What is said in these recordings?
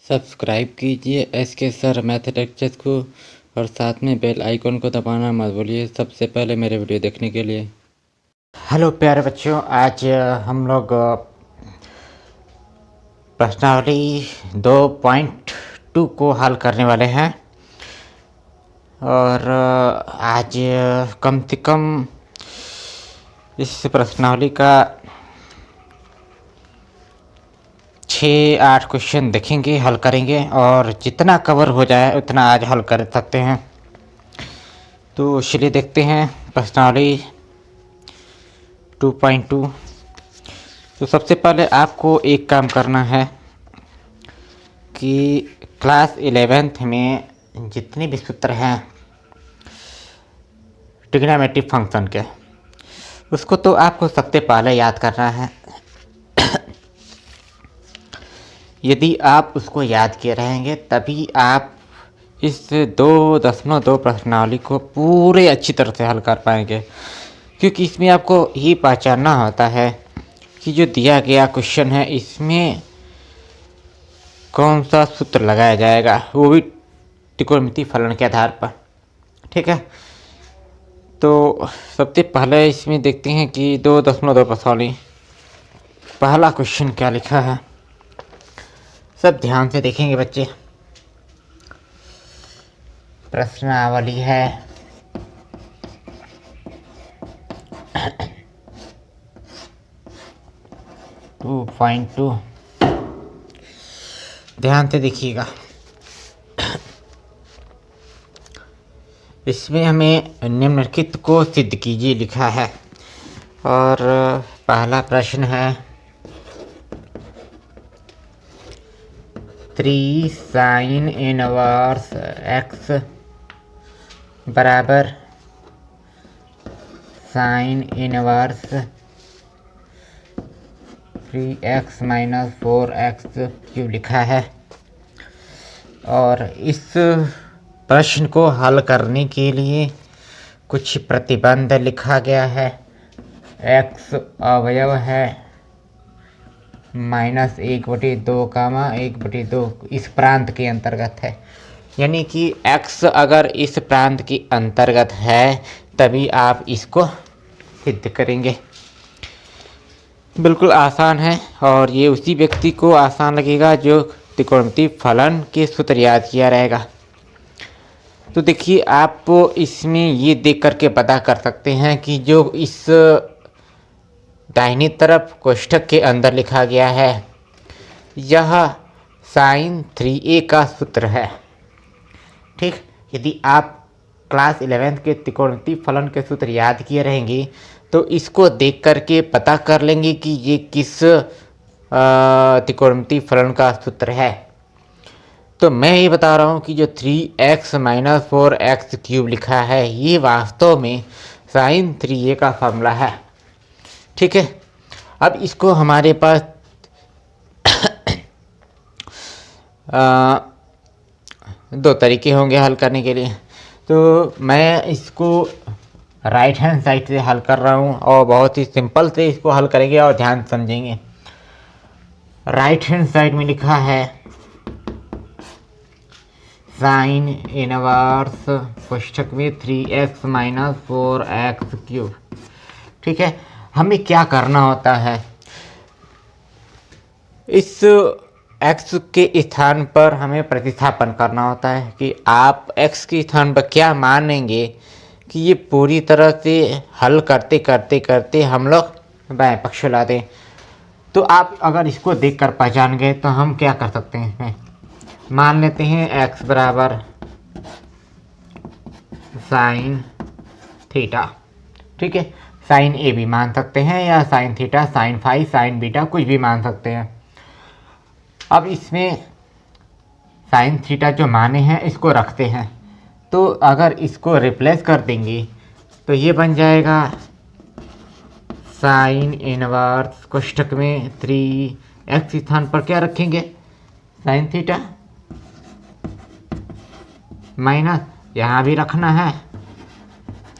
Subscribe कीजिए SK sir mathematics को और साथ में बेल आइकन को दबाना मत भूलिए सबसे पहले मेरे वीडियो देखने के लिए। हेलो प्यारे बच्चों, आज हम लोग प्रश्नावली 2.2 को हल करने वाले हैं और आज कम से कम इस प्रश्नावली का 6-8 क्वेश्चन देखेंगे, हल करेंगे और जितना कवर हो जाए उतना आज हल कर सकते हैं। तो चलिए देखते हैं प्रश्नावली 2.2। तो सबसे पहले आपको एक काम करना है कि क्लास 11th में जितने भी सूत्र हैं ट्रिग्नोमेट्रिक फंक्शन के, उसको तो आपको सबसे पहले याद करना है। यदि आप उसको याद किए रहेंगे तभी आप इस 2.2 प्रश्नावली को पूरे अच्छी तरह से हल कर पाएंगे, क्योंकि इसमें आपको ये पहचानना होता है कि जो दिया गया क्वेश्चन है इसमें कौन सा सूत्र लगाया जाएगा, वो भी त्रिकोणमितीय फलन के आधार पर। ठीक है, तो सबसे पहले इसमें देखते हैं कि 2.2 प्रश्नावली पहला क्वेश्चन क्या लिखा है। सब ध्यान से देखेंगे बच्चे। प्रश्नावली है 2.2, ध्यान से देखिएगा। इसमें हमें निम्नलिखित को सिद्ध कीजिए लिखा है और पहला प्रश्न है 3 sin इनवर्स x बराबर sin inverse 3x minus 4x cube लिखा है और इस प्रश्न को हल करने के लिए कुछ प्रतिबंध लिखा गया है। x अवयव है -1/2 कामा 1/2 इस प्रांत के अंतर्गत है, यानी कि x अगर इस प्रांत के अंतर्गत है तभी आप इसको सिद्ध करेंगे। बिल्कुल आसान है और ये उसी व्यक्ति को आसान लगेगा जो त्रिकोणमितीय फलन के सूत्र याद किया रहेगा। तो देखिए, आप इसमें ये देख करके पता कर सकते हैं कि जो इस दाहिनी तरफ कोष्ठक के अंदर लिखा गया है यह sin 3a का सूत्र है। ठीक, यदि आप क्लास 11th के त्रिकोणमितीय फलन के सूत्र याद किए रहेंगे तो इसको देख करके पता कर लेंगे कि ये किस त्रिकोणमितीय फलन का सूत्र है। तो मैं ये बता रहा हूँ कि जो 3x माइनस 4x क्यूब लिखा है ये वास्तव में sin 3a का फॉर्मूला है। ठीक है, अब इसको हमारे पास दो तरीके होंगे हल करने के लिए। तो मैं इसको राइट हैंड साइड से हल कर रहा हूँ और बहुत ही सिंपल से इसको हल करेंगे और ध्यान समझेंगे। राइट हैंड साइड में लिखा है साइन इनवर्स कोष्ठक में 3x माइनस 4x क्यूब। ठीक है, हमें क्या करना होता है, इस x के स्थान पर हमें प्रतिस्थापन करना होता है कि आप x के स्थान पर क्या मानेंगे कि ये पूरी तरह से हल करते करते करते हम लोग बाएं पक्ष ला दें। तो आप अगर इसको देखकर पहचान गए तो हम क्या कर सकते हैं, इसमें मान लेते हैं x बराबर साइन थीटा। ठीक है, साइन ए भी मान सकते हैं या sine theta, sine phi, sine beta, कुछ भी मान सकते हैं। अब इसमें साइन थीटा जो माने हैं इसको रखते हैं, तो अगर इसको रिप्लेस कर देंगे तो ये बन जाएगा साइन इनवर्स कोष्ठक में 3x स्थान पर क्या रखेंगे, साइन थीटा माइनस यहाँ भी रखना है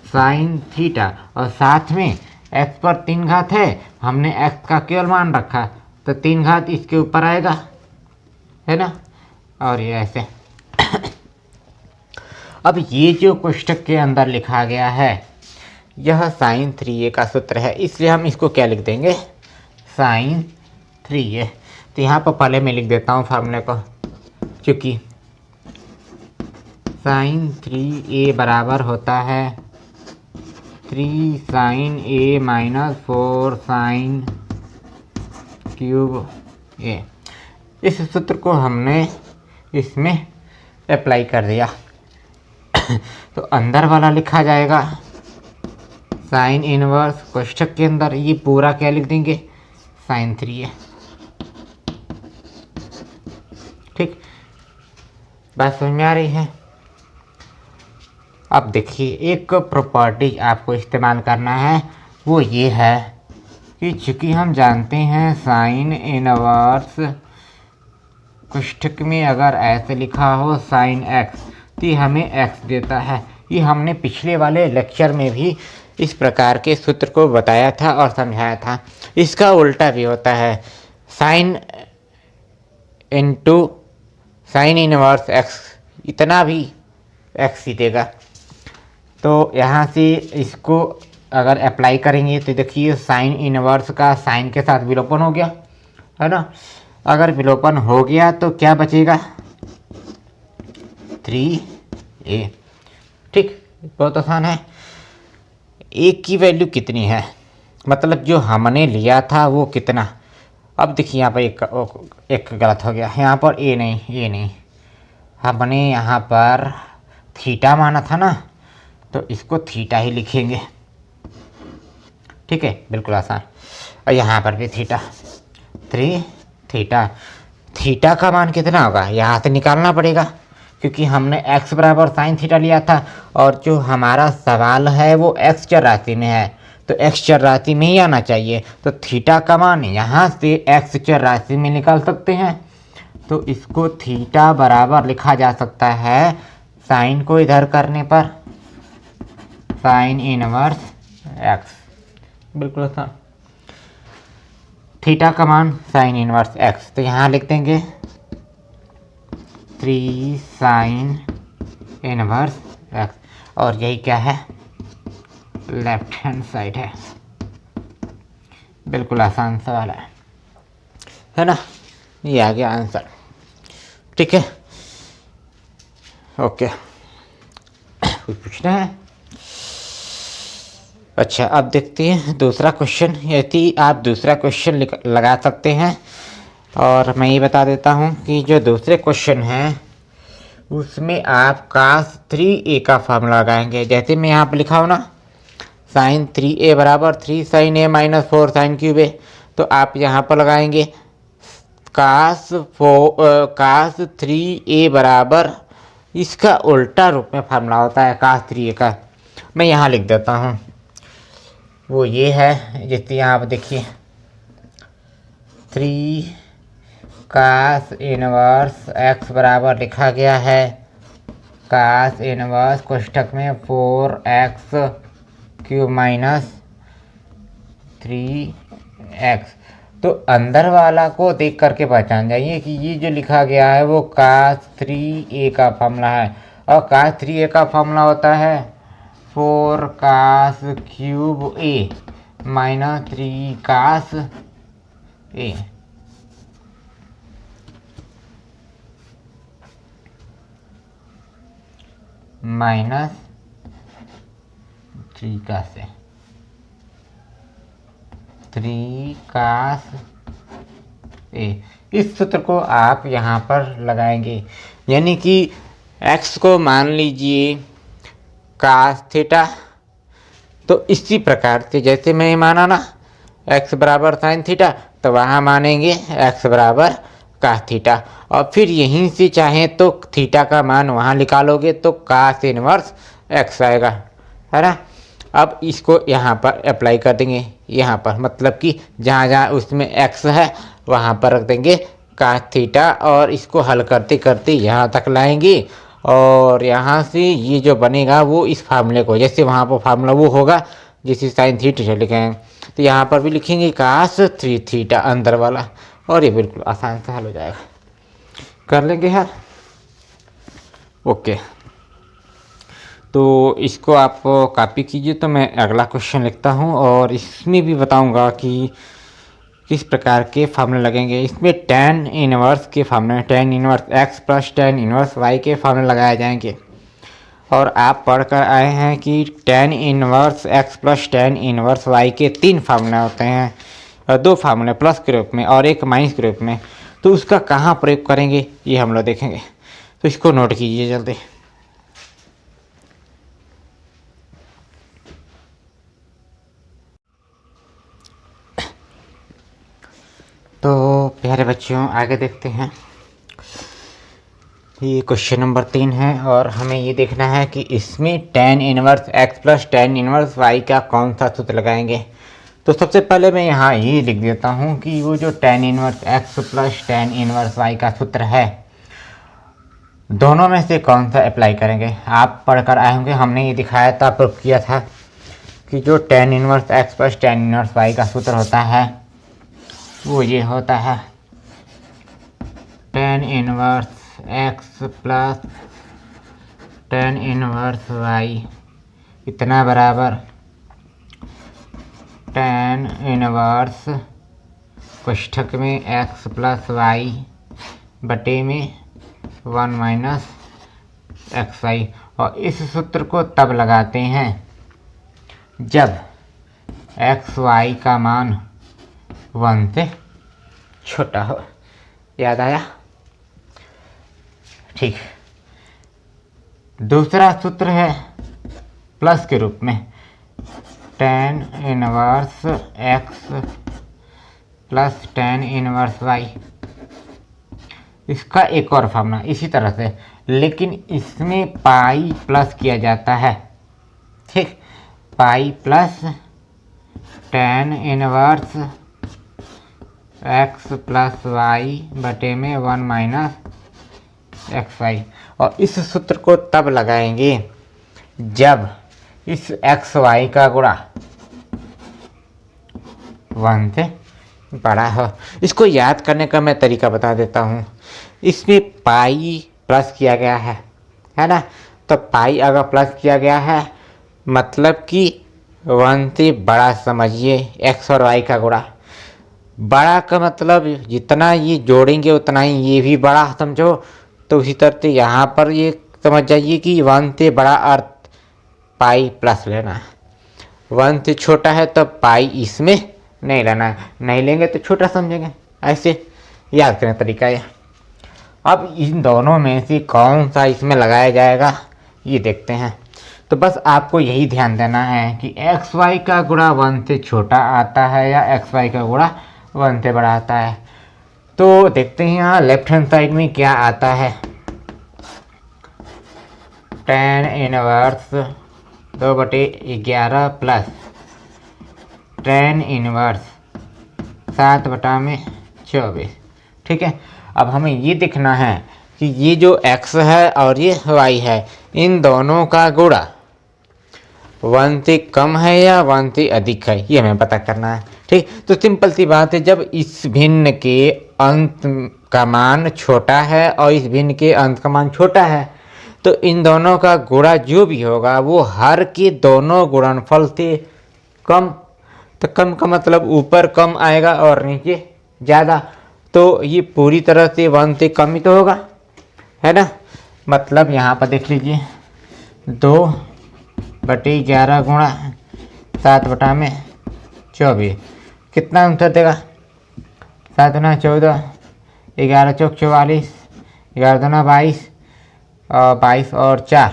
साइन थीटा और साथ में x पर 3 घात है, हमने x का केवल मान रखा तो 3 घात इसके ऊपर आएगा, है ना। और ये ऐसे। अब ये जो कोष्ठक के अंदर लिखा गया है यह साइन 3a का सूत्र है, इसलिए हम इसको क्या लिख देंगे, साइन 3a। तो यहाँ पर पहले मैं लिख देता हूँ फार्मूले को, चूँकि साइन 3a बराबर होता है 3 sine a minus 4 sine cube a। इस सूत्र को हमने इसमें अप्लाई कर दिया। तो अंदर वाला लिखा जाएगा साइन इनवर्स, कोष्ठक के अंदर ये पूरा क्या लिख देंगे, साइन 3a। ठीक, बात समझ में आ रही है। अब देखिए एक प्रॉपर्टी आपको इस्तेमाल करना है, वो ये है कि चूँकि हम जानते हैं साइन इनवर्स कोष्ठक में अगर ऐसे लिखा हो साइन x तो ये हमें x देता है। ये हमने पिछले वाले लेक्चर में भी इस प्रकार के सूत्र को बताया था और समझाया था। इसका उल्टा भी होता है, sine into sine inverse x, इतना भी x ही देगा। तो यहाँ से इसको अगर अप्लाई करेंगे तो देखिए साइन इनवर्स का साइन के साथ विलोपन हो गया है ना। अगर विलोपन हो गया तो क्या बचेगा, 3a। ठीक, बहुत आसान है। a की वैल्यू कितनी है, मतलब जो हमने लिया था वो कितना। अब देखिए यहाँ पर एक गलत हो गया, यहाँ पर a नहीं, हमने यहाँ पर थीटा माना था ना, तो इसको थीटा ही लिखेंगे। ठीक है, बिल्कुल आसान। और यहाँ पर भी थीटा, 3 थीटा का मान कितना होगा, यहाँ से निकालना पड़ेगा क्योंकि हमने x बराबर साइन थीटा लिया था और जो हमारा सवाल है वो x चर राशि में है, तो x चर राशि में ही आना चाहिए। तो थीटा का मान यहाँ से x चर राशि में निकाल सकते हैं। तो इसको थीटा बराबर लिखा जा सकता है, साइन को इधर करने पर साइन इनवर्स x, बिल्कुल आसान। थीटा का मान साइन इनवर्स x, तो यहाँ लिख देंगे 3 साइन इनवर्स x, और यही क्या है, लेफ्ट हैंड साइड है। बिल्कुल आसान सवाल है ना। ये आ गया आंसर। ठीक है, ओके, कुछ पूछना है। अच्छा, अब देखते हैं दूसरा क्वेश्चन। यदि आप दूसरा क्वेश्चन लगा सकते हैं, और मैं ये बता देता हूँ कि जो दूसरे क्वेश्चन हैं उसमें आप cos 3a का फार्मूला लगाएंगे। जैसे मैं यहाँ पर लिखा हूँ ना, साइन 3a बराबर 3 sine a minus 4 sine cube a, तो आप यहाँ पर लगाएंगे cos 3a बराबर, इसका उल्टा रूप में फार्मूला होता है cos 3a का। मैं यहाँ लिख देता हूँ, वो ये है, जैसे यहाँ पर देखिए 3 cos इनवर्स x बराबर लिखा गया है cos इनवर्स कोष्ठक में 4x क्यूब माइनस 3x। तो अंदर वाला को देख करके पहचान जाइए कि ये जो लिखा गया है वो cos 3a का फार्मूला है, और cos 3a का फार्मूला होता है 4 cos cube a minus 3 cos a। Minus 3 cos a, 3 cos a। इस सूत्र को आप यहाँ पर लगाएंगे, यानी कि x को मान लीजिए cos थीटा, तो इसी प्रकार से जैसे मैं माना ना x बराबर साइन थीटा, तो वहाँ मानेंगे x बराबर cos थीटा, और फिर यहीं से चाहें तो थीटा का मान वहाँ निकालोगे तो cos इनवर्स x आएगा, है ना। अब इसको यहाँ पर अप्लाई कर देंगे, यहाँ पर मतलब कि जहाँ जहाँ उसमें x है वहाँ पर रख देंगे cos थीटा, और इसको हल करते करते यहाँ तक लाएंगे, और यहाँ से ये जो बनेगा वो इस फार्मूले को, जैसे वहाँ पर फार्मूला वो होगा जिसे साइन थीटा लिखे हैं, तो यहाँ पर भी लिखेंगे cos 3 थीटा अंदर वाला, और ये बिल्कुल आसान से हल हो जाएगा। कर लेंगे यार। ओके, तो इसको आप कॉपी कीजिए। तो मैं अगला क्वेश्चन लिखता हूँ और इसमें भी बताऊँगा कि किस प्रकार के फार्मूले लगेंगे। इसमें tan इनवर्स के फार्मूले, tan inverse x plus tan inverse y के फार्मूले लगाए जाएंगे। और आप पढ़कर आए हैं कि tan inverse x plus tan inverse y के 3 फार्मूले होते हैं, और 2 फार्मूले प्लस के रूप में और एक माइनस के रूप में। तो उसका कहाँ प्रयोग करेंगे ये हम लोग देखेंगे। तो इसको नोट कीजिए जल्दी। तो प्यारे बच्चों आगे देखते हैं। ये क्वेश्चन नंबर 3 है और हमें ये देखना है कि इसमें tan inverse x plus tan inverse y का कौन सा सूत्र लगाएंगे। तो सबसे पहले मैं यहाँ ये लिख देता हूँ कि वो जो tan inverse x plus tan inverse y का सूत्र है, दोनों में से कौन सा अप्लाई करेंगे। आप पढ़कर आए होंगे, हमने ये दिखाया था, प्रूफ किया था कि जो tan inverse x plus tan inverse y का सूत्र होता है वो ये होता है tan inverse x plus tan inverse y इतना बराबर tan इनवर्स कोष्ठक में x प्लस y बटे में 1 माइनस एक्स वाई। और इस सूत्र को तब लगाते हैं जब एक्स वाई का मान 1 से छोटा हो। याद आया? ठीक। दूसरा सूत्र है प्लस के रूप में tan inverse x plus tan inverse y। इसका एक और फार्मूला इसी तरह से, लेकिन इसमें पाई प्लस किया जाता है। ठीक, pi plus tan inverse x plus y बटे में 1 माइनस एक्स वाई। और इस सूत्र को तब लगाएंगे जब इस एक्स वाई का गुणा 1 से बड़ा हो। इसको याद करने का मैं तरीका बता देता हूँ। इसमें पाई प्लस किया गया है ना। तो पाई अगर प्लस किया गया है मतलब कि 1 से बड़ा समझिए एक्स और वाई का गुणा। बड़ा का मतलब जितना ये जोड़ेंगे उतना ही ये भी बड़ा समझो। तो उसी तरह से यहाँ पर ये समझ जाइए कि 1 से बड़ा अर्थ पाई प्लस लेना है। 1 से छोटा है तो पाई इसमें नहीं लेना है, नहीं लेंगे तो छोटा समझेंगे। ऐसे याद करने तरीका है। अब इन दोनों में से कौन सा इसमें लगाया जाएगा ये देखते हैं। तो बस आपको यही ध्यान देना है कि एक्स वाई का गुणा 1 से छोटा आता है या एक्स वाई का गुणा 1 से बड़ा आता है। तो देखते हैं यहाँ लेफ्ट हैंड साइड में क्या आता है। tan inverse 2/11 plus tan inverse 7/24। ठीक है, अब हमें ये देखना है कि ये जो x है और ये y है, इन दोनों का गुणा 1 से कम है या 1 से अधिक है, ये हमें पता करना है। ठीक, तो सिंपल सी बात है, जब इस भिन्न के अंत का मान छोटा है और इस भिन्न के अंत का मान छोटा है तो इन दोनों का गुणा जो भी होगा वो हर के दोनों गुणनफल से कम। तो कम का मतलब ऊपर कम आएगा और नीचे ज़्यादा। तो ये पूरी तरह से 1 से कम ही तो होगा, है ना। मतलब यहाँ पर देख लीजिए 2/11 गुणा 7/24 कितना आंसर देगा। 7 दूना 14, 11 चौक 44, 11 दूना 22, 22 और 4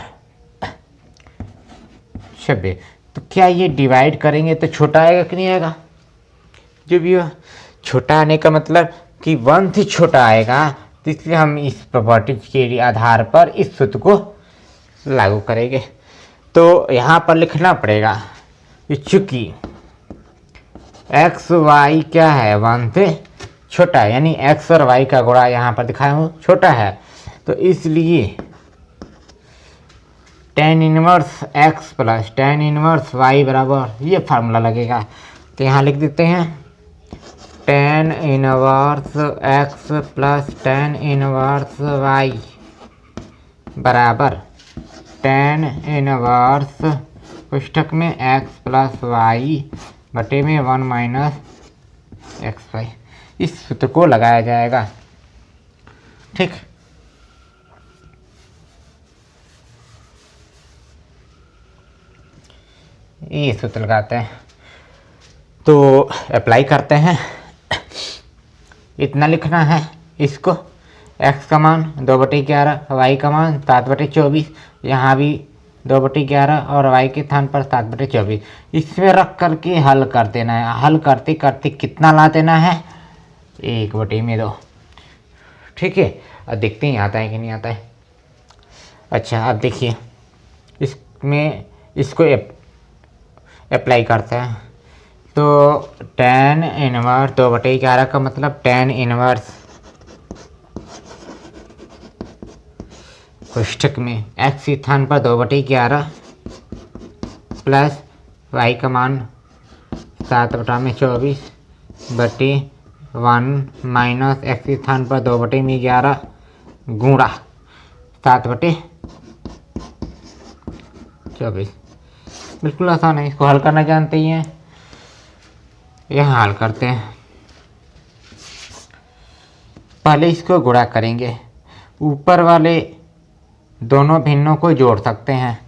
26। तो क्या ये डिवाइड करेंगे तो छोटा आएगा कि नहीं आएगा। जो भी हो, छोटा आने का मतलब कि 1 से छोटा आएगा। तो इसलिए हम इस प्रॉपर्टीज के आधार पर इस सूत्र को लागू करेंगे। तो यहाँ पर लिखना पड़ेगा कि चूँकि एक्स वाई क्या है 1 से छोटा है, यानी एक्स और वाई का गुणा यहाँ पर दिखाया हूँ छोटा है, तो इसलिए tan inverse x plus tan inverse y बराबर ये फार्मूला लगेगा। तो यहाँ लिख देते हैं tan inverse x plus tan inverse y बराबर tan इनवर्स पुस्तक में x प्लस वाई बटे में 1 माइनस एक्स वाई, इस सूत्र को लगाया जाएगा। ठीक, ये सूत्र लगाते हैं तो अप्लाई करते हैं। इतना लिखना है इसको, x का मान 2/11, y का मान 7/24, यहाँ भी 2/11 और y के स्थान पर 7/24, इसमें रख करके हल कर देना है। हल करते करते कितना ला देना है, 1/2। ठीक है, अब देखते हैं आता है कि नहीं आता है। अच्छा, अब देखिए इसमें इसको अप्लाई करते हैं तो tan इनवर्स 2/11 का मतलब tan इनवर्स कोष्ठक में x स्थान पर 2/11 प्लस y का मान 7/24 बटे 1 माइनस x स्थान पर 2/11 गुणा 7/24। बिल्कुल आसान है, इसको हल करना जानते ही हैं। यहाँ हल करते हैं, पहले इसको गुणा करेंगे, ऊपर वाले दोनों भिन्नों को जोड़ सकते हैं।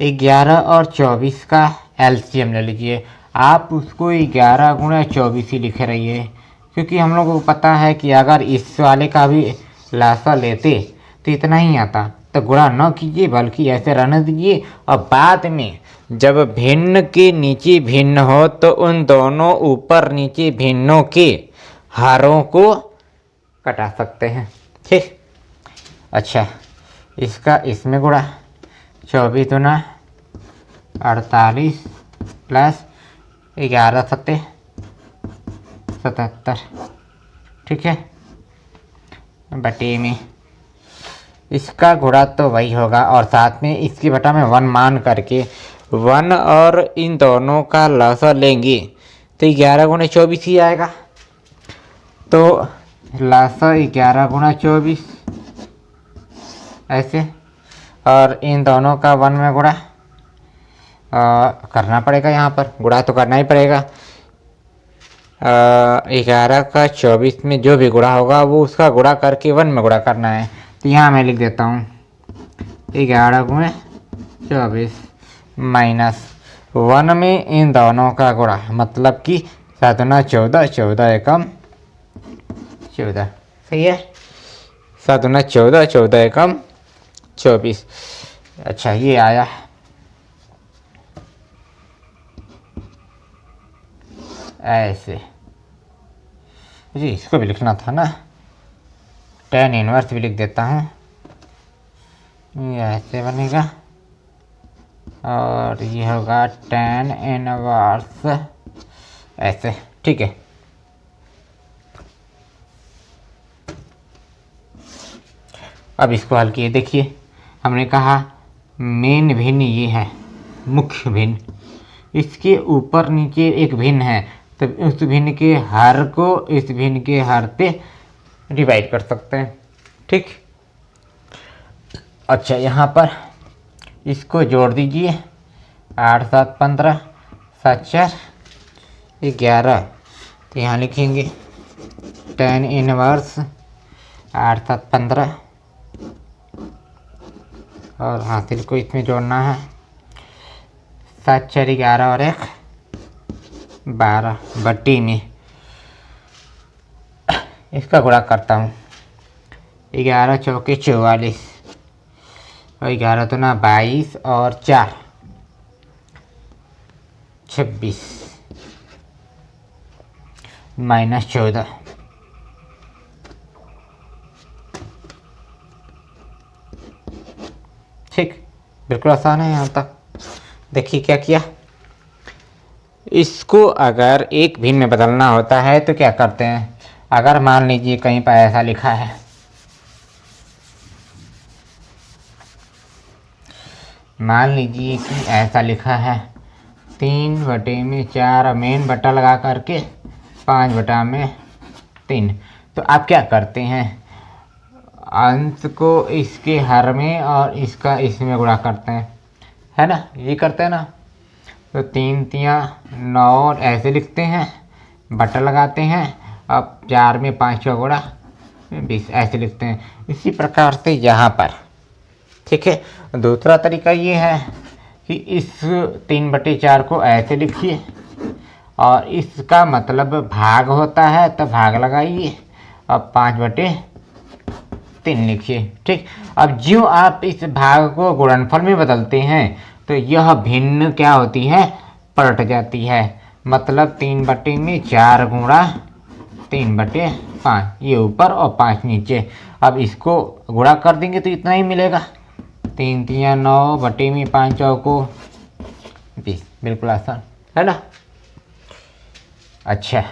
11 और 24 का एलसीएम ले लीजिए। आप उसको 11 गुणा 24 ही लिख रहिए, क्योंकि हम लोगों को पता है कि अगर इस वाले का भी लासा लेते तो इतना ही आता, तो गुणा न कीजिए बल्कि ऐसे रहने दीजिए। और बाद में जब भिन्न के नीचे भिन्न हो तो उन दोनों ऊपर नीचे भिन्नों के हारों को कटा सकते हैं। ठीक, अच्छा, इसका इसमें गुणा 24 दूना 48 प्लस 11 सत्ते 77। ठीक है, बटे में इसका गुणा तो वही होगा और साथ में इसकी बटा में 1 मान करके 1 और इन दोनों का लसा लेंगे तो 11 गुणा 24 ही आएगा। तो लसा 11 गुणा 24 ऐसे, और इन दोनों का 1 में गुणा करना पड़ेगा। यहाँ पर गुणा तो करना ही पड़ेगा। 11 का 24 में जो भी गुणा होगा वो उसका गुणा करके 1 में गुणा करना है। तो यहाँ मैं लिख देता हूँ 11 गुणे 24 माइनस 1 में इन दोनों का गुणा, मतलब कि 7 दूना 14, 14 एकम 14। सही है, 7 दूना 14, 14 एकम 24। अच्छा, ये आया। ऐसे जी, इसको भी लिखना था ना, tan इनवर्स भी लिख देता हूँ। ये ऐसे बनेगा और ये होगा tan इनवर्स ऐसे। ठीक है, अब इसको हल किए। देखिए, हमने कहा मेन भिन्न ये है, मुख्य भिन्न, इसके ऊपर नीचे एक भिन्न है, तो उस भिन्न के हर को इस भिन्न के हर पे डिवाइड कर सकते हैं। ठीक, अच्छा, यहाँ पर इसको जोड़ दीजिए, 8 7 15 7 4 11। तो यहाँ लिखेंगे tan इनवर्स 8 7 15 और हासिल को इसमें जोड़ना है, 7 4 11 और 1 12 बट्टी में इसका गुणा करता हूँ। 11 चौके 44 और 11 दूना 22 और 4 26 माइनस 14। ठीक, बिल्कुल आसान है यहाँ तक। देखिए क्या किया, इसको अगर एक भिन्न में बदलना होता है तो क्या करते हैं, अगर मान लीजिए कहीं पर ऐसा लिखा है, मान लीजिए कि ऐसा लिखा है 3/4 मेन बटा लगा करके 5/3, तो आप क्या करते हैं, अंश को इसके हर में और इसका इसमें गुणा करते हैं, है ना, ये करते हैं ना। तो 3 तियाँ 9 और ऐसे लिखते हैं, बटा लगाते हैं। अब 4 में 5 का गुणा 20 ऐसे लिखते हैं। इसी प्रकार से यहाँ पर, ठीक है। दूसरा तरीका ये है कि इस 3/4 को ऐसे लिखिए और इसका मतलब भाग होता है तो भाग लगाइए। अब 5/3 लिखिए, ठीक। अब जो आप इस भाग को गुणनफल में बदलते हैं तो यह भिन्न क्या होती है, पलट जाती है। मतलब 3/4 गुणा 3/5, ये ऊपर और 5 नीचे। अब इसको गुणा कर देंगे तो इतना ही मिलेगा, 3 तियाँ 9 बटे में 5 चौको 20। बिल्कुल आसान है ना। अच्छा,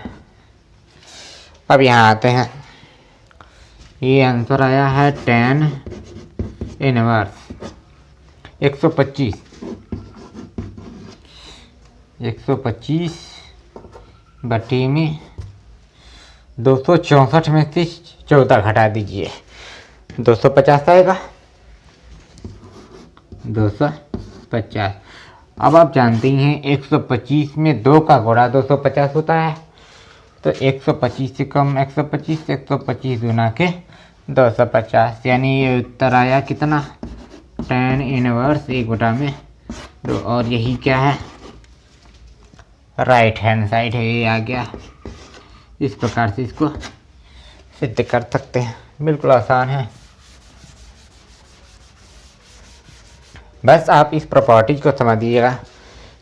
अब यहाँ आते हैं। ये आंसर आया है tan इनवर्स 125 बटे में 264 में से 14 घटा दीजिए, 250 आएगा, 250। अब आप जानते हैं 125 में 2 का गुणा 250 होता है। तो 125 से कम 125, 125 गुना के 250, यानी ये उत्तर आया कितना, tan इनवर्स 1/2। और यही क्या है, राइट हैंड साइड है, ये आ गया। इस प्रकार से इसको सिद्ध कर सकते हैं, बिल्कुल आसान है। बस आप इस प्रॉपर्टी को समझ दीजिएगा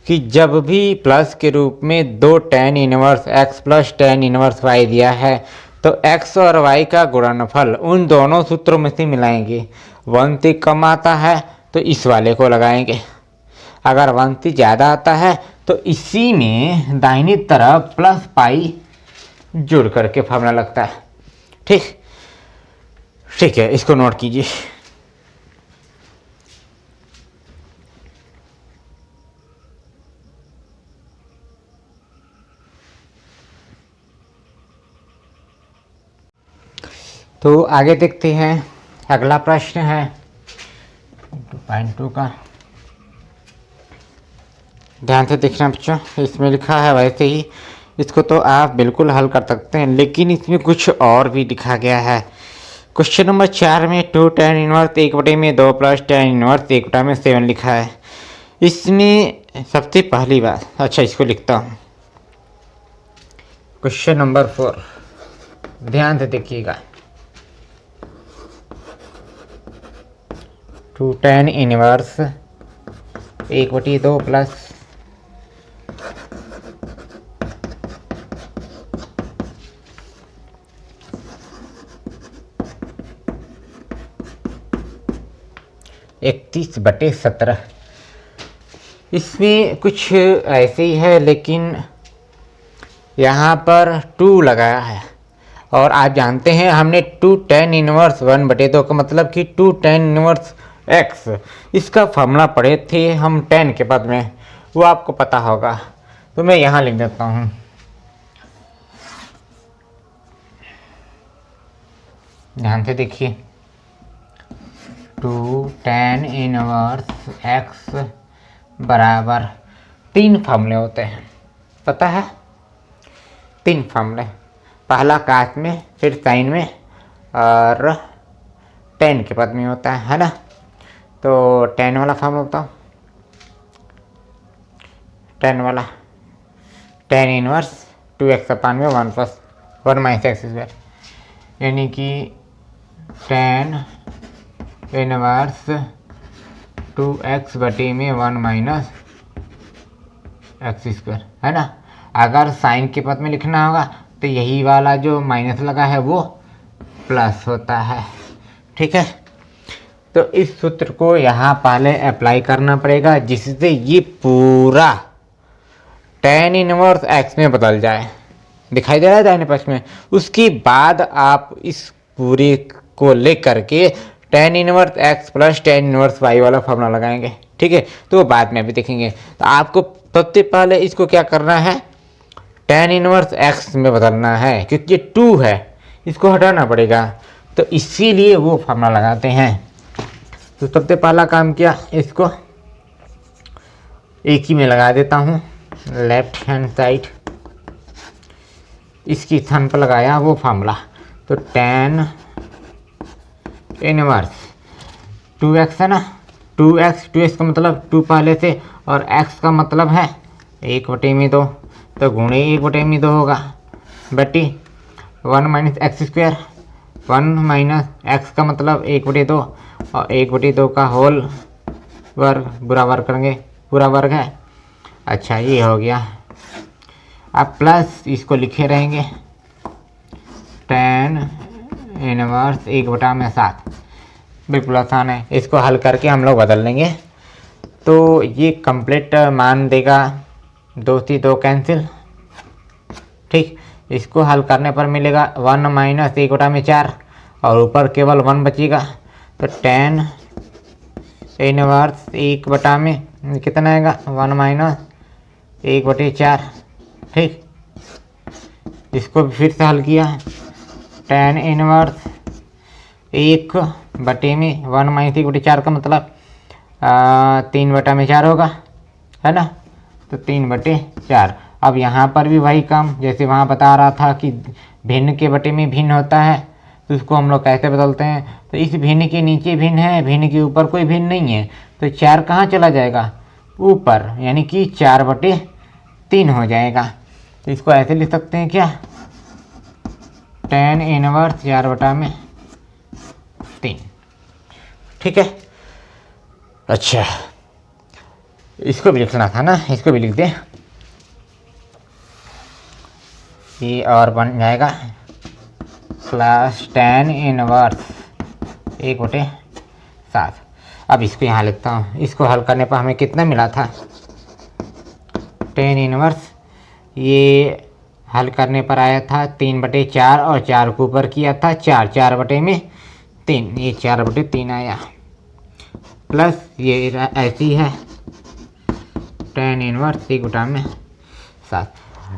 कि जब भी प्लस के रूप में 2 tan inverse x plus tan inverse y दिया है तो x और y का गुणनफल उन दोनों सूत्रों में से मिलाएंगे। 1 से कम आता है तो इस वाले को लगाएंगे, अगर 1 से ज़्यादा आता है तो इसी में दाहिनी तरफ प्लस पाई जुड़ करके फॉर्मूला लगता है, ठीक। ठीक है, इसको नोट कीजिए। तो आगे देखते हैं, अगला प्रश्न है 2.2 का। ध्यान से देखना बच्चों, इसमें लिखा है वैसे ही, इसको तो आप बिल्कुल हल कर सकते हैं, लेकिन इसमें कुछ और भी लिखा गया है। क्वेश्चन नंबर 4 में 2 tan inverse 1/2 plus tan inverse 1/7 लिखा है। इसमें सबसे पहली बात, अच्छा इसको लिखता हूँ। क्वेश्चन नंबर 4, ध्यान से देखिएगा। 2 tan इनवर्स 1/2 प्लस इकतीस बटे 17। इसमें कुछ ऐसे ही है, लेकिन यहाँ पर 2 लगाया है और आप जानते हैं हमने 2 tan इनवर्स 1/2 का मतलब कि 2 tan इनवर्स x, इसका फॉर्मूला पढ़े थे हम tan के पद में, वो आपको पता होगा। तो मैं यहाँ लिख देता हूँ, ध्यान से देखिए। 2 tan इनवर्स x बराबर 3 फॉर्मूले होते हैं, पता है, 3 फॉर्मूले। पहला काट में, फिर साइन में और tan के पद में होता है ना। तो tan वाला फॉर्मूला बताओ, tan वाला, tan inverse 2x/1 plus 1 minus x square, यानी कि tan इनवर्स 2x बटे में 1 माइनस एक्स स्क्वायर, है ना। अगर साइन के पद में लिखना होगा तो यही वाला जो माइनस लगा है वो प्लस होता है, ठीक है। तो इस सूत्र को यहाँ पहले अप्लाई करना पड़ेगा, जिससे ये पूरा tan इनवर्स x में बदल जाए, दिखाई दे रहा है दाहिने पक्ष में। उसके बाद आप इस पूरे को ले करके tan inverse x plus tan inverse y वाला फॉर्मूला लगाएंगे, ठीक है। तो बाद में भी देखेंगे। तो आपको सबसे पहले इसको क्या करना है, tan इनवर्स x में बदलना है, क्योंकि ये 2 है, इसको हटाना पड़ेगा। तो इसीलिए वो फार्मूला लगाते हैं। तो सबसे पहला काम किया, इसको एक ही में लगा देता हूँ, लेफ्ट हैंड साइड इसकी स्थान पर लगाया वो फार्मूला। तो tan इनवर्स 2x है ना, 2x का मतलब 2 पहले से और x का मतलब है 1/2, तो गुणे 1/2 होगा बटी 1 minus x square. 1 minus x का मतलब 1/2 और 1/2 का होल वर्ग, बुरा वर्ग करेंगे, पूरा वर्ग है। अच्छा ये हो गया। अब प्लस इसको लिखे रहेंगे tan इनवर्स 1/7। बिल्कुल आसान है, इसको हल करके हम लोग बदल लेंगे। तो ये कंप्लीट मान देगा 2 से 2 कैंसिल, ठीक। इसको हल करने पर मिलेगा 1 माइनस 1/4 और ऊपर केवल 1 बचेगा। तो tan इनवर्स 1 में कितना आएगा, 1 माइनस 1/4, ठीक। इसको भी फिर से हल किया, tan इनवर्स 1 माइनस 1/4 का मतलब 3/4 होगा, है ना। तो 3/4। अब यहाँ पर भी वही काम, जैसे वहाँ बता रहा था कि भिन्न के बटे में भिन्न होता है, तो उसको हम लोग कैसे बदलते हैं। तो इस भिन्न के नीचे भिन्न है, भिन्न के ऊपर कोई भिन्न नहीं है, तो 4 कहाँ चला जाएगा, ऊपर, यानी कि 4/3 हो जाएगा। तो इसको ऐसे लिख सकते हैं क्या, tan इनवर्स 4/3, ठीक है। अच्छा इसको भी लिखना था ना, इसको भी लिख दे, ये और बन जाएगा प्लस tan इनवर्स 1/7। अब इसको यहाँ लिखता हूँ, इसको हल करने पर हमें कितना मिला था, tan इनवर्स ये हल करने पर आया था 3/4 और 4 को ऊपर किया था 4/3, ये 4/3 आया, प्लस ये ऐसी है tan इनवर्स 1/7।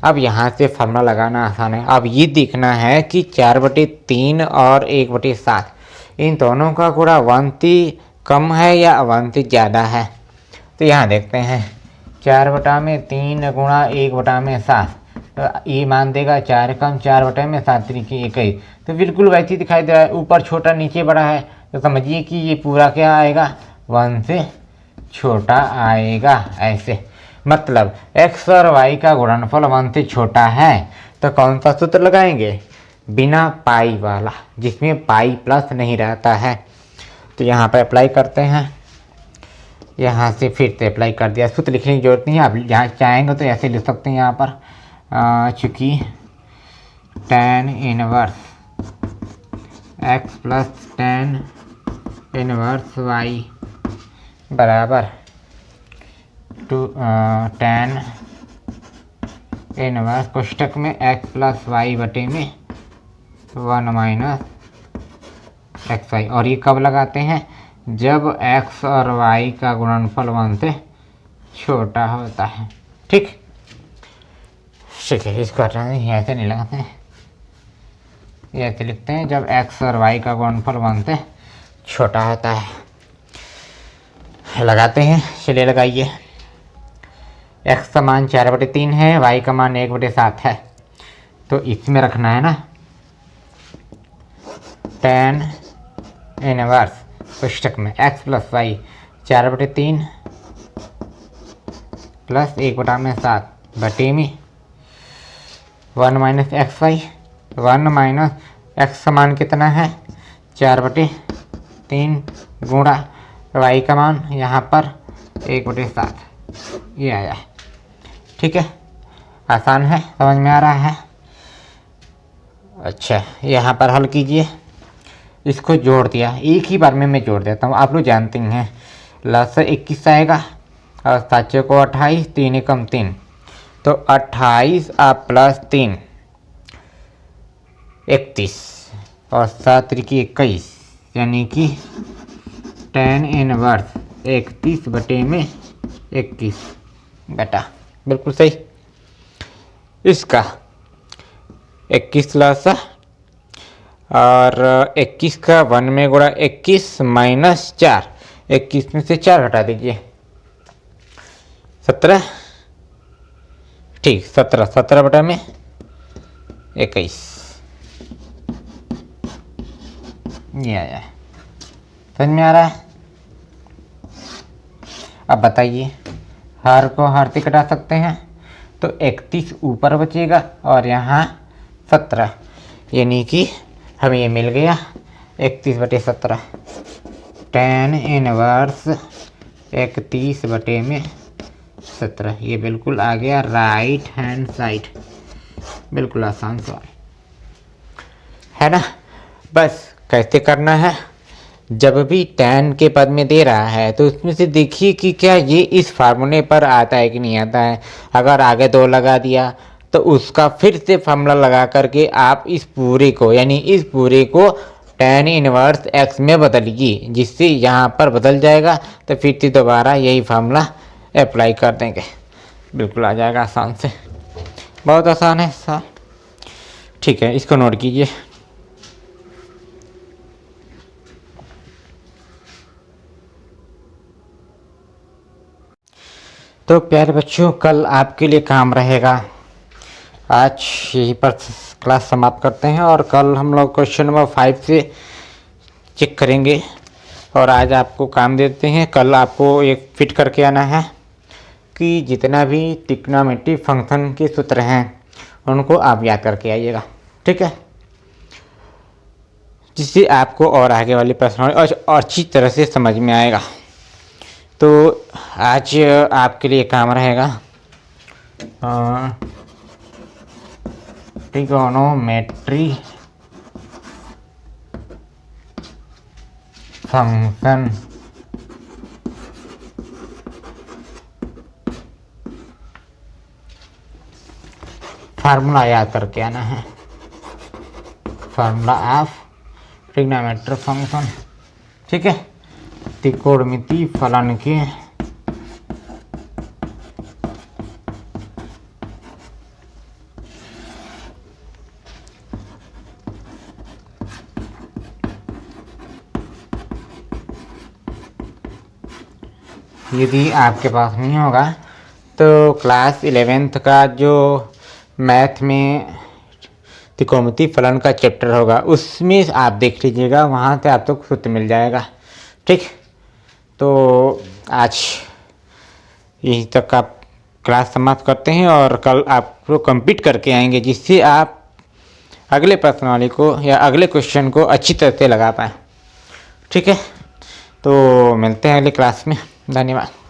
अब यहाँ से फार्मूला लगाना आसान है। अब ये देखना है कि 4/3 और 1/7 इन दोनों का गुणा 1 से कम है या 1 से ज़्यादा है। तो यहाँ देखते हैं, 4/3 गुणा 1/7, तो ये मान देगा 4 कम 4/7 तरीके 21। तो बिल्कुल वैसे ही दिखाई दे रहा है, ऊपर छोटा नीचे बड़ा है, तो समझिए कि ये पूरा क्या आएगा, 1 से छोटा आएगा। ऐसे मतलब x और y का गुणनफल 1 से छोटा है, तो कौन सा सूत्र लगाएंगे, बिना पाई वाला, जिसमें पाई प्लस नहीं रहता है। तो यहाँ पर अप्लाई करते हैं, यहाँ से फिर से अप्लाई कर दिया, सूत्र लिखने की जरूरत नहीं है। आप जहाँ चाहेंगे तो ऐसे लिख सकते हैं यहाँ पर, चूँकि tan inverse x plus tan inverse y बराबर tan इनवर्स कोष्टक में x प्लस वाई बटे में 1 माइनस एक्स वाई। और ये कब लगाते हैं, जब x और y का गुणनफल 1 से छोटा होता है, ठीक। ठीक है, इसको ऐसे नहीं लगाते हैं, ये ऐसे लिखते हैं, जब x और y का गुणनफल 1 से छोटा होता है। लगाते हैं, चलिए लगाइए। x का मान 4/3 है, y का मान 1/7 है, तो इसमें रखना है ना tan इनवर्स पुस्तक में x प्लस वाई 4/3 प्लस 1/7 बटे में 1 minus x y. 1 minus x का मान कितना है, 4/3 गुणा वाई का मान यहाँ पर 1/7, ये आया, ठीक है। आसान है, समझ में आ रहा है। अच्छा यहाँ पर हल कीजिए, इसको जोड़ दिया, एक ही बार में मैं जोड़ देता हूँ, आप लोग जानते हैं। लस 21 आएगा और 7 को 28, 3 कम 3, तो 28 प्लस 3 31 और 7 की 21, यानी कि tan इनवर्स 31 बटे में 21 बेटा, बिल्कुल सही। इसका 21 लस और 21 का 1 में गुणा 21 माइनस 4, 21 में से 4 घटा दीजिए 17, ठीक 17, 17 बटा में 21 ये आया। समझ में आ रहा है? अब बताइए, हर को हर से घटा सकते हैं तो 31 ऊपर बचेगा और यहाँ 17, यानी कि हमें ये मिल गया 31/17, tan इनवर्स 31/17, ये बिल्कुल आ गया राइट हैंड साइड। बिल्कुल आसान सवाल है ना। बस कैसे करना है, जब भी tan के पद में दे रहा है तो उसमें से देखिए कि क्या ये इस फार्मूले पर आता है कि नहीं आता है। अगर आगे 2 लगा दिया तो उसका फिर से फार्मूला लगा करके आप इस पूरे को, यानी इस पूरे को tan इनवर्स x में बदलिए, जिससे यहाँ पर बदल जाएगा। तो फिर से दोबारा यही फार्मूला अप्लाई कर देंगे, बिल्कुल आ जाएगा आसान से। बहुत आसान है सर, ठीक है, इसको नोट कीजिए। तो प्यारे बच्चों, कल आपके लिए काम रहेगा। आज यहीं पर क्लास समाप्त करते हैं और कल हम लोग क्वेश्चन नंबर 5 से चेक करेंगे। और आज आपको काम देते हैं, कल आपको एक फिट करके आना है कि जितना भी ट्रिग्नोमेट्री फंक्शन के सूत्र हैं उनको आप याद करके आइएगा, ठीक है, जिससे आपको और आगे वाली प्रश्न और अच्छी तरह से समझ में आएगा। तो आज आपके लिए काम रहेगा ट्रिग्नोमेट्री फंक्शन फार्मूला याद करके आना है, फार्मूला ऑफ ट्रिग्नोमेट्री फंक्शन, ठीक है, त्रिकोणमिति फलन के यदि आपके पास नहीं होगा तो क्लास 11th का जो मैथ में त्रिकोणमिति फलन का चैप्टर होगा उसमें आप देख लीजिएगा, वहाँ से आपको सूत्र मिल जाएगा, ठीक। तो आज यहीं तक आप क्लास समाप्त करते हैं और कल आपको कंप्लीट करके आएंगे, जिससे आप अगले प्रश्नावली को या अगले क्वेश्चन को अच्छी तरह से लगा पाएँ, ठीक है। तो मिलते हैं अगली क्लास में, धन्यवाद।